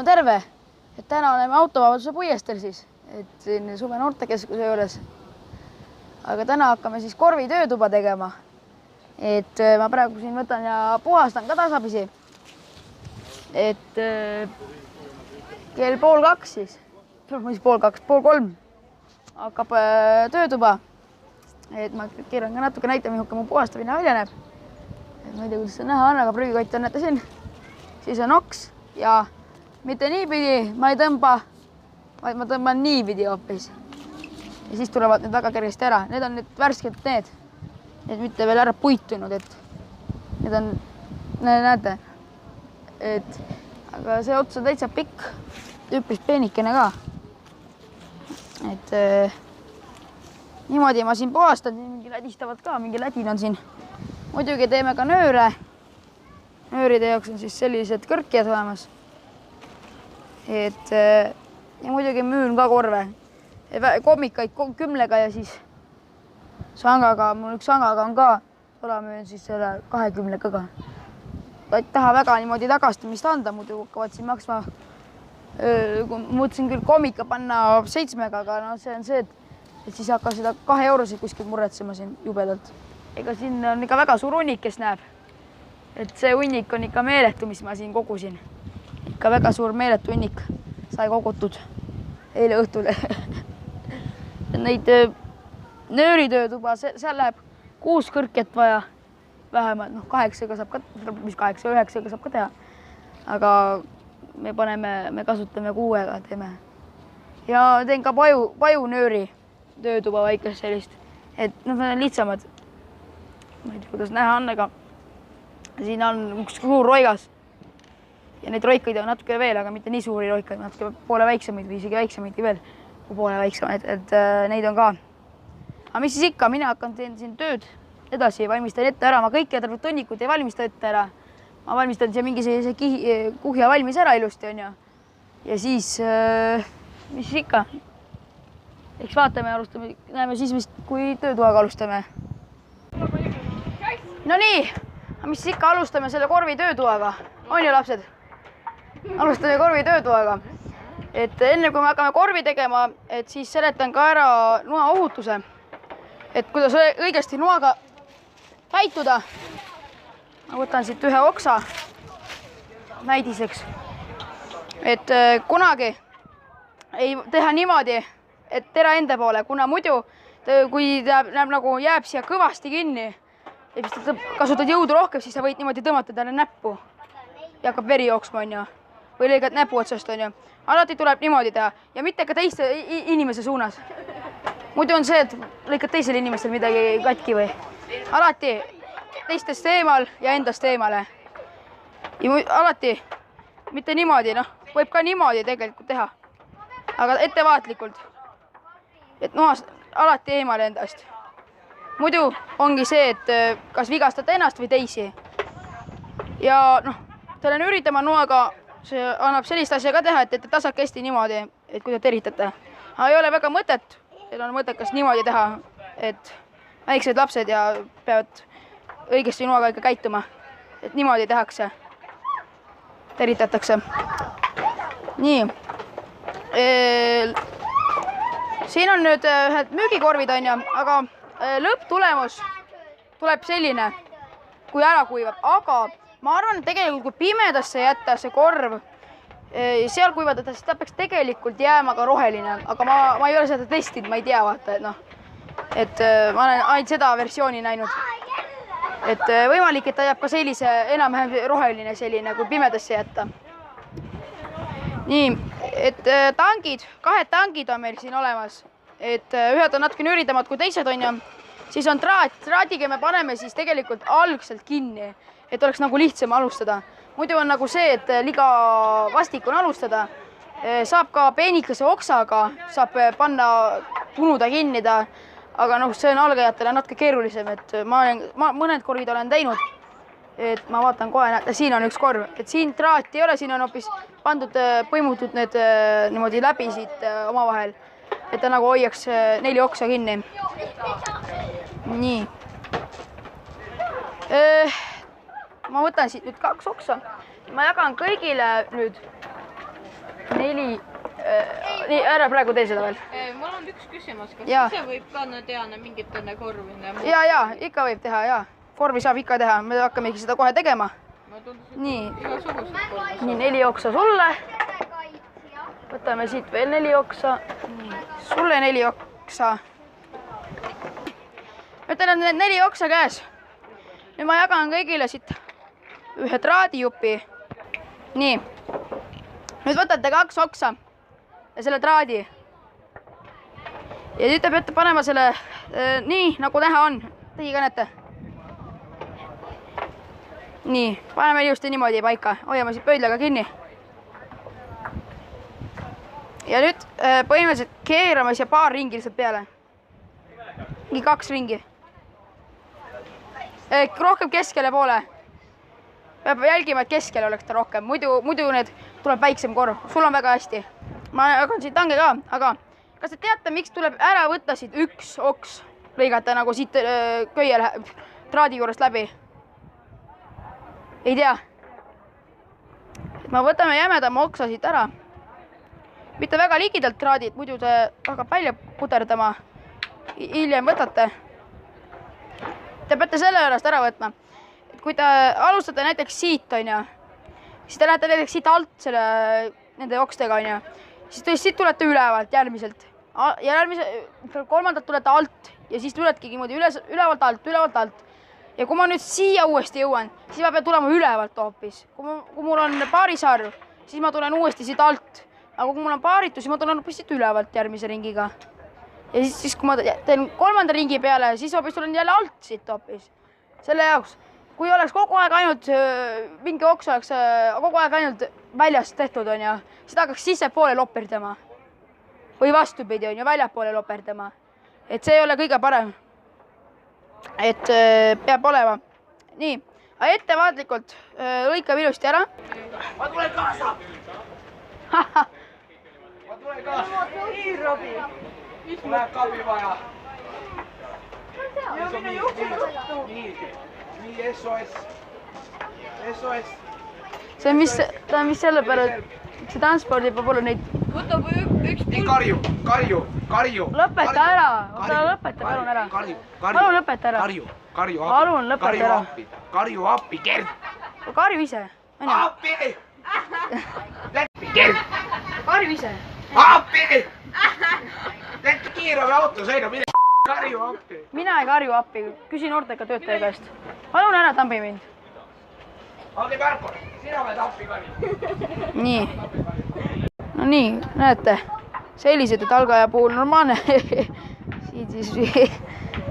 no terve, et täna oleme autovabaduse puiesteel siis, et siin Suve noortekeskuse juures. Aga täna hakkame siis korvi töötuba tegema. Et ma praegu siin võtan ja puhastan ka tasapisi. Et kell 1:30 siis, mis 1:30, 1:30 hakkab töötuba. Et ma keeran ka natuke näitama, milline mu puhastamine välja näeb. Et ma ei tea, kuidas see näha on, aga prügikott on näete siin. Siis on oks ja mitte niipidi ma ei tõmba, vaid ma tõmban niipidi hoopis. Ja siis tulevad need väga kergesti ära. Need on nüüd värskelt need. Need mitte veel ära puitunud, et need on, näete, et aga see ots on täitsa pikk, üpris peenikene ka. Et niimoodi ma siin puhastan, mingi lädistavad ka, mingi lädin on siin. Muidugi teeme ka nööre. Nööride jaoks on siis sellised kõrkjad olemas. Et ja muidugi müün ka korve. Kommikaid 10-ga ja siis sangaga, mul üks sangaga on ka, müün siis selle 20-ga. Ei taha väga niimoodi tagastamist anda, muidu hakkavad siin maksma. Mõtlesin küll kommika panna 7-ga, aga no see on see, et siis hakka seda 2 eurosid kuskil muretsema siin jubedalt. Ega siin on ikka väga suur hunnik, kes näeb. Et see hunnik on ikka meeletu, mis ma siin kogusin. Ikka väga suur meeletu hunnik sai kogutud eile õhtul. Neid nööritöötuba, seal läheb 6 kõrket vaja vähemalt, 8-ga saab ka, mis 8-9-ga saab ka teha. Aga me kasutame 6-ga, teeme. Ja teen ka pajunööri töötuba väikest sellist, et need on lihtsamad. Ma ei tea, kuidas näha on, aga siin on üks suur roigas. Ja neid roikaid on natuke veel, aga mitte nii suuri roikaid, natuke poole väiksemaid või isegi väiksemaidki veel kui poole väiksemaid, et neid on ka. Aga mis siis ikka, mina hakkan teen siin tööd edasi, valmistan ette ära. Ma kõike tervet tunnikut ei valmista ette ära. Ma valmistan siia mingi sellise kuhja valmis ära ilusti on ju. Ja siis, mis siis ikka? Eks vaatame, alustame, näeme siis vist, kui töötuaga alustame. No nii, mis siis ikka alustame selle korvi töötuaga? On ju lapsed? Alustame korvi töötuaga. Et enne kui me hakkame korvi tegema, et siis seletan ka ära noa ohutuse. Et kuidas õigesti noaga käituda. Ma võtan siit ühe oksa näidiseks. Et kunagi ei teha niimoodi, et tera enda poole, kuna muidu, kui nagu jääb siia kõvasti kinni, ja kasutad jõudu rohkem, siis sa võid niimoodi tõmmata talle näppu ja hakkab veri jooksma, on ju. Või lõigad näpu otsast, on ju. Alati tuleb niimoodi teha ja mitte ka teiste inimese suunas. Muidu on see, et lõikad teisel inimestel midagi katki või. Alati teistest eemal ja endast eemale. Ja alati mitte niimoodi, võib ka niimoodi tegelikult teha. Aga ettevaatlikult. Et noas alati eemale endast. Muidu ongi see, et kas vigastate ennast või teisi. Ja teile üritama noaga see annab sellist asja ka teha, et tasakesti niimoodi, et kui te teritate. Aga ei ole väga mõtet, teil on mõttekas niimoodi teha, et väiksed lapsed ja peavad õigesti noaga ikka käituma. Et niimoodi tehakse, teritatakse. Nii. Siin on nüüd ühed müügikorvid, on ju, aga lõpptulemus tuleb selline, kui ära kuivab. Aga ma arvan, et tegelikult kui pimedasse jätta see korv, seal kuivadada, siis ta peaks tegelikult jääma ka roheline. Aga ma ei ole seda testinud, ma ei tea, vaata, et ma olen ainult seda versiooni näinud. Et võimalik, et ta jääb ka sellise enam-vähem roheline selline, kui pimedasse jätta. Nii, et tangid, 2 tangid on meil siin olemas. Et ühed on natuke nüritamad kui teised on ju. Siis on traat. Traadiga me paneme siis tegelikult algselt kinni, et oleks nagu lihtsam alustada. Muidu on nagu see, et liiga vastik on alustada. Saab ka peenikese oksaga, saab panna punuda kinnida, aga see on algajatele natuke keerulisem, et ma mõned korvid olen teinud. Et ma vaatan kohe, näete, siin on üks korv, et siin traati ei ole, siin on hoopis pandud, põimutud need niimoodi läbi siit omavahel, et ta nagu hoiaks 4 oksa kinni. Nii. Ma võtan siit nüüd 2 oksa. Ma jagan kõigile nüüd 4. Nii, ära praegu tee seda veel. Mul on üks küsimus, kas ise võib ka Diana mingit enne korvi? Ja, ikka võib teha, ja. Korvi saab ikka teha, me hakkamegi seda kohe tegema. Nii, 4 oksa sulle. Võtame siit veel 4 oksa. Sulle 4 oksa. Nüüd teil on need 4 oksa käes. Nüüd ma jagan kõigile siit ühe traadijupi. Nii. Nüüd võtate 2 oksa ja selle traadi. Ja nüüd te peate panema selle nii, nagu näha on. Tegi ka näete. Nii, paneme ilusti niimoodi paika. Hoiame siit pöidlaga kinni. Ja nüüd põhimõtteliselt keerame siia paar ringi lihtsalt peale. Nii 2 ringi. Rohkem keskele poole. Peab jälgima, et keskele oleks ta rohkem. Muidu need tuleb väiksem korv. Sul on väga hästi. Ma jagan siit tange ka, aga kas te teate, miks tuleb ära võtta siit 1 oks lõigata nagu siit köie traadi juurest läbi? Ei tea. Me võtame jämedama oksa siit ära. Mitte väga ligidalt traadid, muidu see hakkab välja puterdama. Hiljem võtate. Te peate selle juurest ära võtma. Kui te alustate näiteks siit, siis te lähete näiteks siit alt nende okstega, siis siit tulete ülevalt järgmiselt. Ja kolmandalt tulete alt ja siis tuletegi ülevalt alt. Ja kui ma nüüd siia uuesti jõuan, siis ma pean tulema ülevalt hoopis. Kui mul on paarisarv, siis ma tulen uuesti siit alt. Aga kui mul on paaritus, siis ma tulen hoopis siit ülevalt järgmise ringiga. Ja siis kui ma teen 3. ringi peale, siis hoopis tulen jälle alt siit hoopis. Selle jaoks, kui oleks kogu aeg ainult, mingi oks oleks kogu aeg ainult väljast tehtud, siis ta hakkaks sissepoole loperdama. Või vastupidi, väljapoole loperdama. Et see ei ole kõige parem. Et peab olema. Nii, aga ettevaatlikult lõikab ilusti ära. Ma tulen kaasa! Ma tulen kaasa! Nii, Robi! Mul läheb kabi vaja. Ja mine juhtu! Nii, SOS. SOS. See on mis selle peale, see transpordi peab olla neid. Võtab üks Nii, karju. Lõpeta ära, lõpeta palun ära. Palun lõpeta ära. Karju appi, Gerd. Karju ise. Appi! Gerd. Karju ise. Appi! Lähed kiirame auto sõina, mine karju appi. Mina ei karju appi, küsi noorteka töötaja käest. Palun ära tambi mind. Agi Pärko, sina pead appi karju. Nii. No nii, näete. Sellised, et algaja puhul normaalne. Siin siis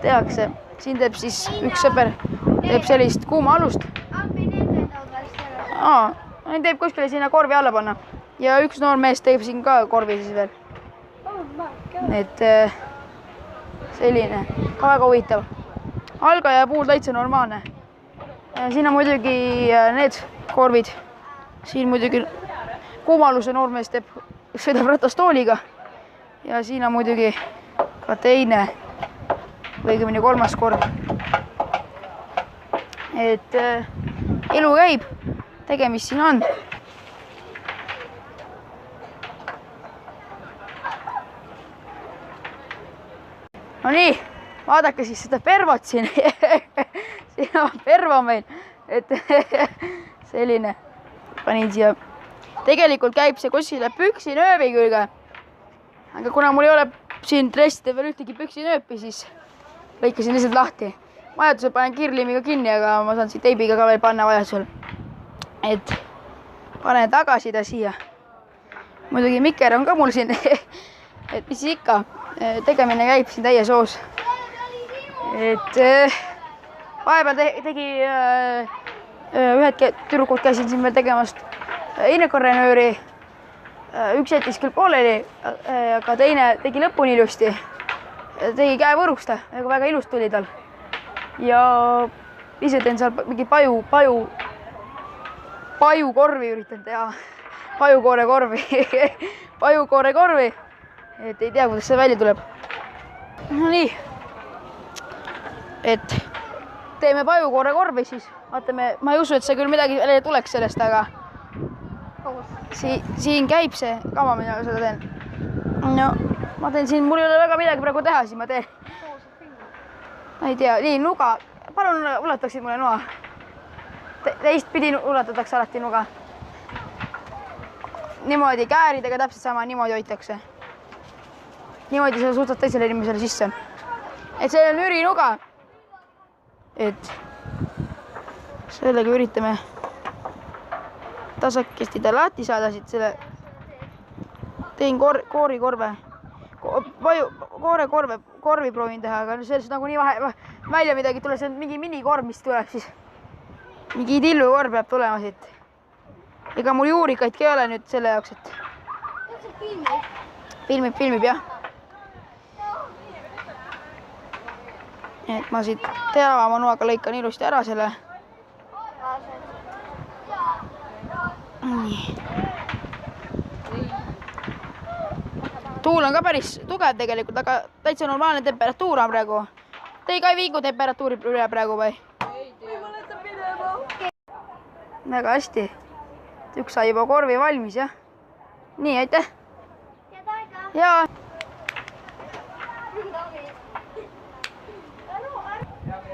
tehakse. Siin teeb siis üks sõber, teeb sellist kuuma alust. Teeb kuskile sinna korvi alla panna. Ja üks noor mees teeb siin ka korvi siis veel. Et selline, ka väga huvitav. Algaja puhul täitsa normaalne. Siin on muidugi need korvid. Siin muidugi kuumaluse noormees sõidab ratastooliga. Ja siin on muidugi ka teine või õigemini 3. korv. Et elu käib, tegemist siin on. No nii, vaadake siis seda pervot siin. Siin on pervo meil. Et selline. Panin siia. Tegelikult käib see kuskile püksinööbi külge. Aga kuna mul ei ole siin dresside veel ühtegi püksinööpi, siis lõikasin lihtsalt lahti. Vajadusel panen kirlimiga kinni, aga ma saan siit teibiga ka veel panna vajadusel. Et panen tagasi ta siia. Muidugi mikker on ka mul siin. Et mis ikka, tegemine käib siin täies hoos. Et vahepeal tegi ühed tüdrukud käisin siin veel tegemast einekorrenööri. Üks jättis küll pooleli, aga teine tegi lõpuni ilusti. Tegi käe võruksta, väga ilus tuli tal. Ja ise teen seal mingi pajukorvi üritan teha. Pajukoore korvi. Pajukoore korvi. Et ei tea, kuidas see välja tuleb. No nii. Et teeme pajukoore korvi siis. Vaatame, ma ei usu, et see küll midagi välja tuleks sellest, aga siin käib see kava, mida ma seda teen. No, ma teen siin, mul ei ole väga midagi praegu teha, siis ma teen. Ma ei tea, nii, nuga. Palun ulataksid mulle noa. Teistpidi ulatatakse alati nuga. Niimoodi kääridega täpselt sama, niimoodi hoitakse. Niimoodi sa suudad teisele inimesele sisse. Et see on üürinuga. Et sellega üritame tasakesti ta lahti saada siit selle. Teen koorikorve. Korvi proovin teha, aga sellest nagu nii välja midagi tuleb, see on mingi minikorv, mis tuleb siis. Mingi tillukorv peab tulema siit. Ega mul juurikaidki ei ole nüüd selle jaoks, et filmib jah. Et ma siit teravama noaga lõikan ilusti ära selle. Nii. Tuul on ka päris tugev tegelikult, aga täitsa normaalne temperatuur on praegu. Te ka ei viigu temperatuuri üle praegu või? Väga hästi. Üks sai juba korvi valmis, jah. Nii, aitäh. Jaa.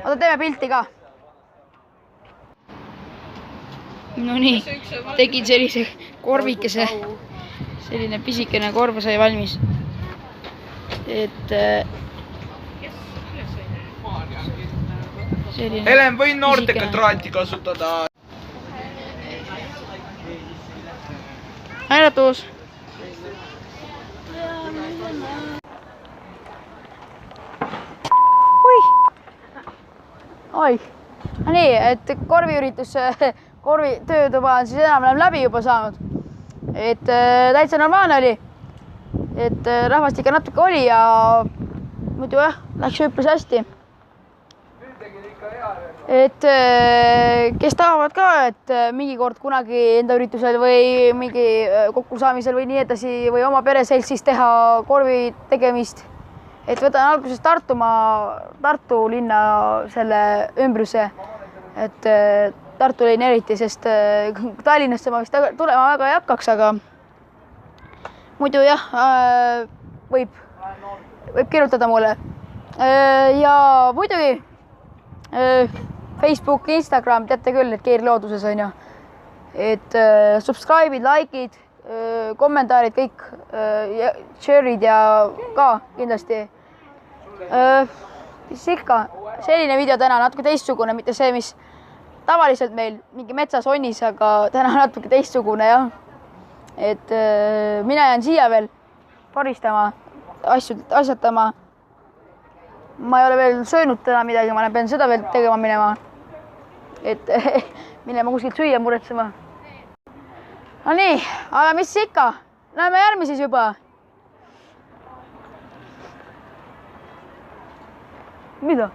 Oota, teeme pilti ka. No nii, tegin sellise korvikese. Selline pisikene korv sai valmis. Et Helen, võin noortega traati kasutada. Airatus. Oi. Nii, et korviüritus, korvi töötuba on siis enam-enam läbi juba saanud. Et täitsa normaalne oli. Et rahvast ikka natuke oli ja muidu jah, läks üpris hästi. Et kes tahavad ka, et mingi kord kunagi enda üritusel või mingi kokkusaamisel või nii edasi või oma pereseltsis teha korvi tegemist. Et võtan alguses Tartu linna selle ümbruse, et Tartu linn eriti, sest Tallinnasse ma vist tulema väga ei hakkaks, aga muidu jah, võib kirjutada mulle. Ja muidugi Facebook, Instagram, teate küll, et keerlooduses on ju. Et subscribe'id, like'id, kommentaarid, kõik, share'id ja ka kindlasti. Mis ikka, selline video täna natuke teistsugune, mitte see, mis tavaliselt meil mingi metsas onnis, aga täna natuke teistsugune jah. Et mina jään siia veel koristama, asjatama. Ma ei ole veel söönud täna midagi, ma pean seda veel tegema minema. Et minema kuskilt süüa muretsema. No nii, aga mis ikka? Näeme järgmises juba. Mida?